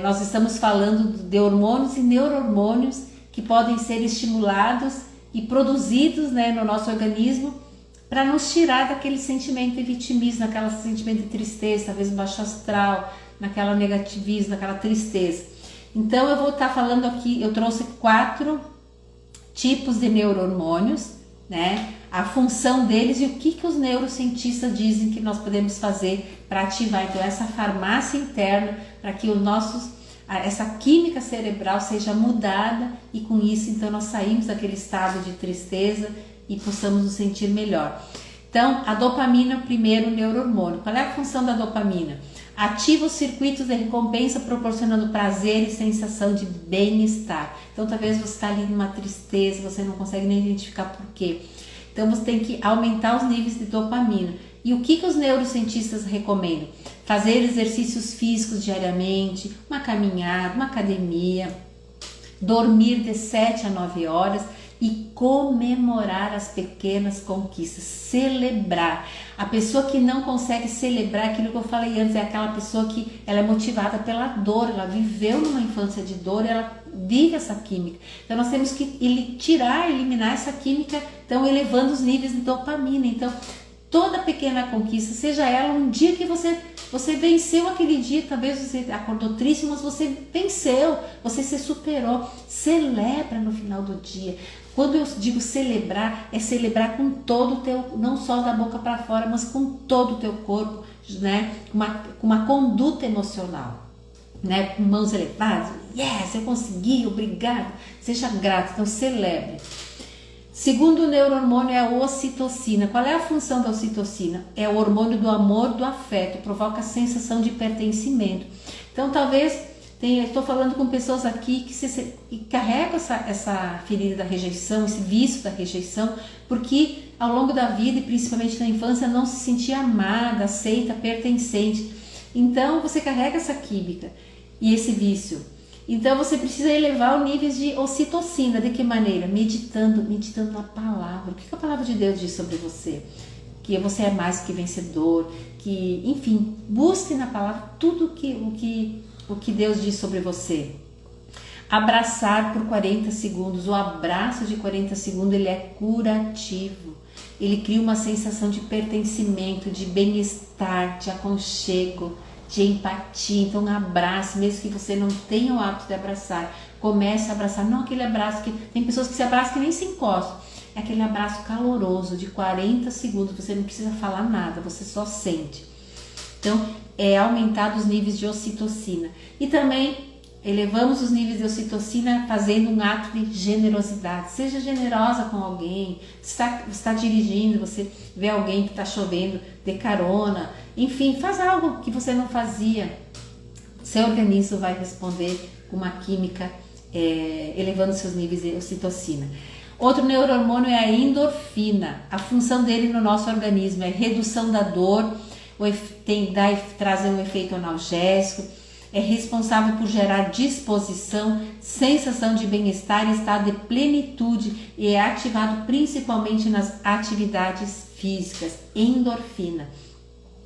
nós estamos falando de hormônios e neurohormônios que podem ser estimulados e produzidos, né, no nosso organismo para nos tirar daquele sentimento de vitimismo, naquele sentimento de tristeza, talvez baixo astral, naquela negativismo, naquela tristeza. Então eu vou estar falando aqui, eu trouxe 4 tipos de neurohormônios, né? A função deles e o que os neurocientistas dizem que nós podemos fazer para ativar então essa farmácia interna, para que essa química cerebral seja mudada e com isso então nós saímos daquele estado de tristeza e possamos nos sentir melhor. Então, a dopamina é o primeiro neurohormônio. Qual é a função da dopamina? Ativa os circuitos de recompensa, proporcionando prazer e sensação de bem-estar. Então, talvez você está ali numa tristeza, você não consegue nem identificar por quê. Então, você tem que aumentar os níveis de dopamina. E o que os neurocientistas recomendam? Fazer exercícios físicos diariamente, uma caminhada, uma academia, dormir de 7 a 9 horas e comemorar as pequenas conquistas, celebrar. A pessoa que não consegue celebrar aquilo que eu falei antes é aquela pessoa que ela é motivada pela dor, ela viveu numa infância de dor, ela vive essa química. Então nós temos que eliminar essa química, então elevando os níveis de dopamina. Então toda pequena conquista, seja ela um dia que você venceu aquele dia, talvez você acordou triste, mas você venceu, você se superou. Celebra no final do dia. Quando eu digo celebrar, é celebrar com todo o teu, não só da boca para fora, mas com todo o teu corpo, né? Com uma conduta emocional, né? Com mãos elevadas, yes, eu consegui, obrigado, seja grato, então celebre. Segundo neurohormônio é a ocitocina. Qual é a função da ocitocina? É o hormônio do amor, do afeto, provoca a sensação de pertencimento. Então talvez, estou falando com pessoas aqui que carregam essa ferida da rejeição, esse vício da rejeição, porque ao longo da vida e principalmente na infância não se sentia amada, aceita, pertencente. Então você carrega essa química e esse vício. Então você precisa elevar o nível de ocitocina. De que maneira? Meditando na palavra. O que a palavra de Deus diz sobre você? Que você é mais que vencedor, que, enfim, busque na palavra tudo o que Deus diz sobre você. Abraçar por 40 segundos. O abraço de 40 segundos ele é curativo. Ele cria uma sensação de pertencimento, de bem-estar, de aconchego, de empatia. Então um abraço, mesmo que você não tenha o hábito de abraçar, comece a abraçar, não aquele abraço que tem pessoas que se abraçam que nem se encostam, é aquele abraço caloroso de 40 segundos, você não precisa falar nada, você só sente. Então é aumentar os níveis de ocitocina. E também elevamos os níveis de ocitocina fazendo um ato de generosidade. Seja generosa com alguém. Você está dirigindo, você vê alguém que está chovendo, dê carona. Enfim, faz algo que você não fazia. Seu organismo vai responder com uma química elevando seus níveis de ocitocina. Outro neurohormônio é a endorfina. A função dele no nosso organismo é redução da dor, traz um efeito analgésico, é responsável por gerar disposição, sensação de bem-estar e estado de plenitude e é ativado principalmente nas atividades físicas. Endorfina.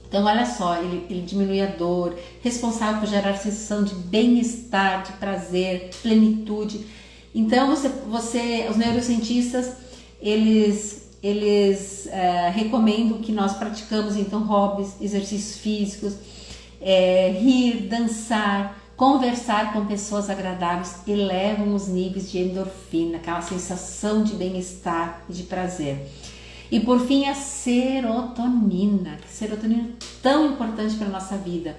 Então olha só, ele diminui a dor, responsável por gerar sensação de bem-estar, de prazer, plenitude. Então os neurocientistas, eles recomendam que nós praticamos então hobbies, exercícios físicos, rir, dançar, conversar com pessoas agradáveis, elevam os níveis de endorfina, aquela sensação de bem-estar e de prazer. E por fim a serotonina, tão importante para a nossa vida.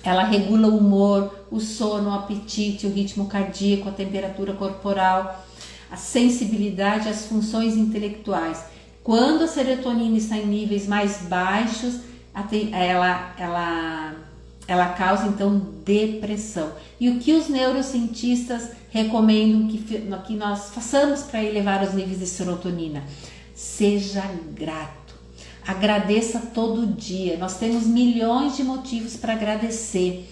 Ela regula o humor, o sono, o apetite, o ritmo cardíaco, a temperatura corporal, a sensibilidade, as funções intelectuais. Quando a serotonina está em níveis mais baixos, ela causa então depressão. E o que os neurocientistas recomendam que nós façamos para elevar os níveis de serotonina? Seja grato, agradeça todo dia. Nós temos milhões de motivos para agradecer.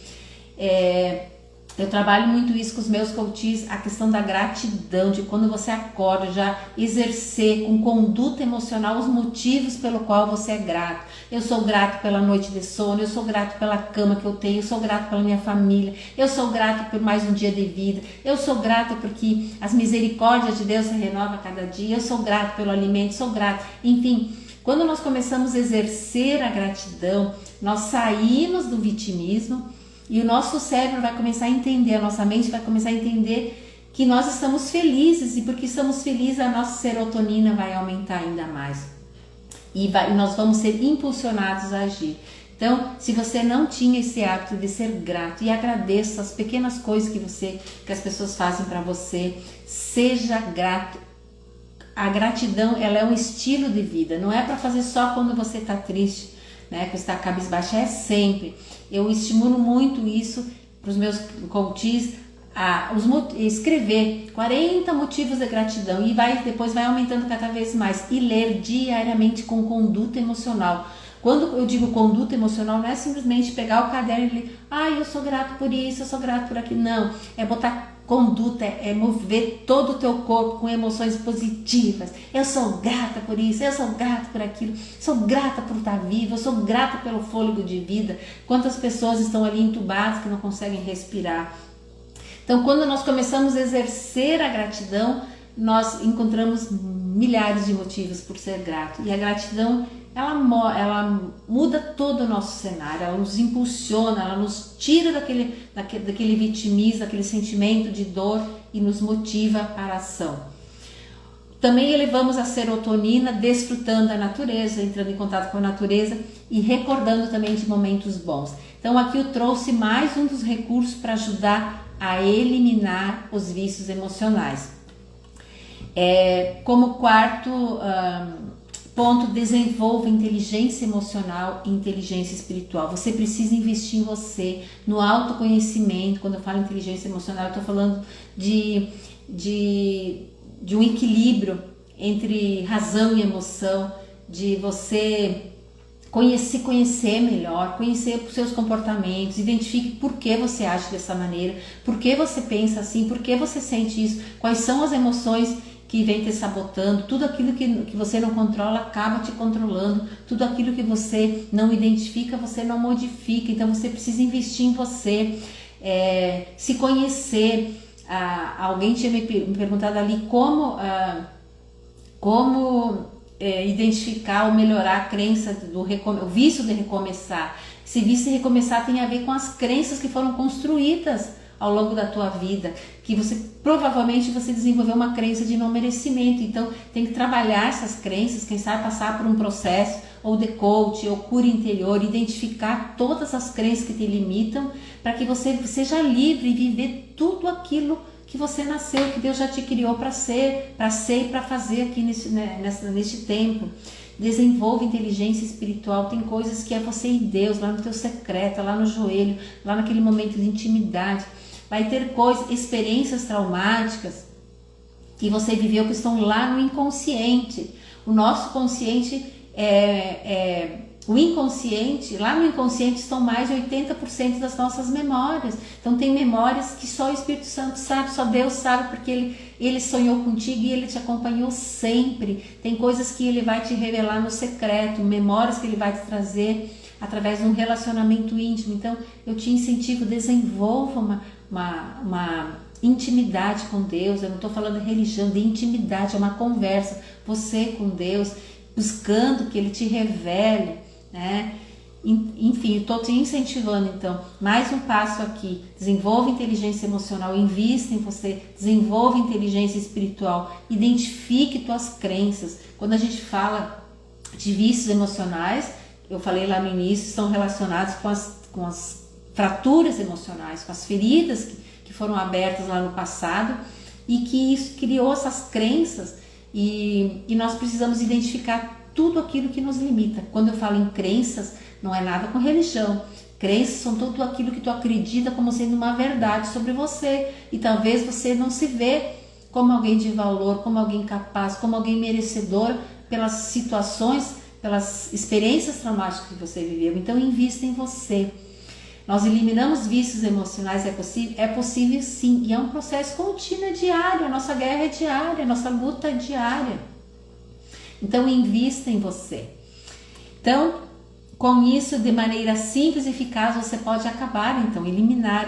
Eu trabalho muito isso com os meus coaches, a questão da gratidão, de quando você acorda, já exercer com conduta emocional os motivos pelo qual você é grato. Eu sou grato pela noite de sono, eu sou grato pela cama que eu tenho, eu sou grato pela minha família, eu sou grato por mais um dia de vida, eu sou grato porque as misericórdias de Deus se renovam a cada dia, eu sou grato pelo alimento, sou grato, enfim. Quando nós começamos a exercer a gratidão, nós saímos do vitimismo e o nosso cérebro vai começar a entender, a nossa mente vai começar a entender que nós estamos felizes, e porque estamos felizes a nossa serotonina vai aumentar ainda mais e nós vamos ser impulsionados a agir. Então, se você não tinha esse hábito de ser grato, e agradeça as pequenas coisas que as pessoas fazem para você, seja grato. A gratidão, ela é um estilo de vida, não é para fazer só quando você está triste, né, que você está cabisbaixa, é sempre. Eu estimulo muito isso para os meus coaches, escrever 40 motivos de gratidão e depois vai aumentando cada vez mais, e ler diariamente com conduta emocional. Quando eu digo conduta emocional, não é simplesmente pegar o caderno e ler, eu sou grato por isso, eu sou grato por aquilo. Não, é botar conduta, é mover todo o teu corpo com emoções positivas. Eu sou grata por isso, eu sou grata por aquilo, sou grata por estar viva, eu sou grata pelo fôlego de vida. Quantas pessoas estão ali entubadas que não conseguem respirar? Então, quando nós começamos a exercer a gratidão, nós encontramos milhares de motivos por ser grato. E a gratidão, ela muda todo o nosso cenário, ela nos impulsiona, ela nos tira daquele vitimismo, daquele sentimento de dor e nos motiva para a ação. Também elevamos a serotonina, desfrutando da natureza, entrando em contato com a natureza e recordando também de momentos bons. Então aqui eu trouxe mais um dos recursos para ajudar a eliminar os vícios emocionais. Como quarto ponto, desenvolva inteligência emocional e inteligência espiritual. Você precisa investir em você, no autoconhecimento. Quando eu falo inteligência emocional, eu estou falando de um equilíbrio entre razão e emoção, de você se conhecer melhor, conhecer os seus comportamentos, identifique por que você age dessa maneira, por que você pensa assim, por que você sente isso, quais são as emoções que vem te sabotando. Tudo aquilo que você não controla acaba te controlando, tudo aquilo que você não identifica, você não modifica. Então você precisa investir em você, se conhecer. Alguém tinha me perguntado ali como identificar ou melhorar a crença o vício de recomeçar. Esse vício de recomeçar tem a ver com as crenças que foram construídas ao longo da tua vida, que provavelmente você desenvolveu uma crença de não merecimento. Então tem que trabalhar essas crenças, quem sabe passar por um processo ou de coach ou cura interior, identificar todas as crenças que te limitam, para que você seja livre e viver tudo aquilo que você nasceu, que Deus já te criou para ser e para fazer aqui neste tempo. Desenvolva inteligência espiritual. Tem coisas que é você e Deus, lá no teu secreto, lá no joelho, lá naquele momento de intimidade. Vai ter experiências traumáticas que você viveu que estão lá no inconsciente. O nosso consciente o inconsciente, lá no inconsciente estão mais de 80% das nossas memórias. Então tem memórias que só o Espírito Santo sabe, só Deus sabe, porque ele sonhou contigo e ele te acompanhou sempre. Tem coisas que ele vai te revelar no secreto, memórias que ele vai te trazer através de um relacionamento íntimo. Então eu te incentivo, desenvolva uma intimidade com Deus. Eu não estou falando de religião, de intimidade, é uma conversa, você com Deus, buscando que ele te revele, né? Enfim, estou te incentivando. Então, mais um passo aqui: desenvolva inteligência emocional, invista em você, desenvolva inteligência espiritual, identifique tuas crenças. Quando a gente fala de vícios emocionais, eu falei lá no início, estão relacionados com as fraturas emocionais, com as feridas que foram abertas lá no passado, e que isso criou essas crenças, e nós precisamos identificar tudo aquilo que nos limita. Quando eu falo em crenças, não é nada com religião. Crenças são tudo aquilo que tu acredita como sendo uma verdade sobre você, e talvez você não se vê como alguém de valor, como alguém capaz, como alguém merecedor pelas situações, pelas experiências traumáticas que você viveu. Então invista em você. Nós eliminamos vícios emocionais, é possível sim, e é um processo contínuo, diário. A nossa guerra é diária, a nossa luta é diária. Então invista em você. Então, com isso, de maneira simples e eficaz, você pode acabar, então, eliminar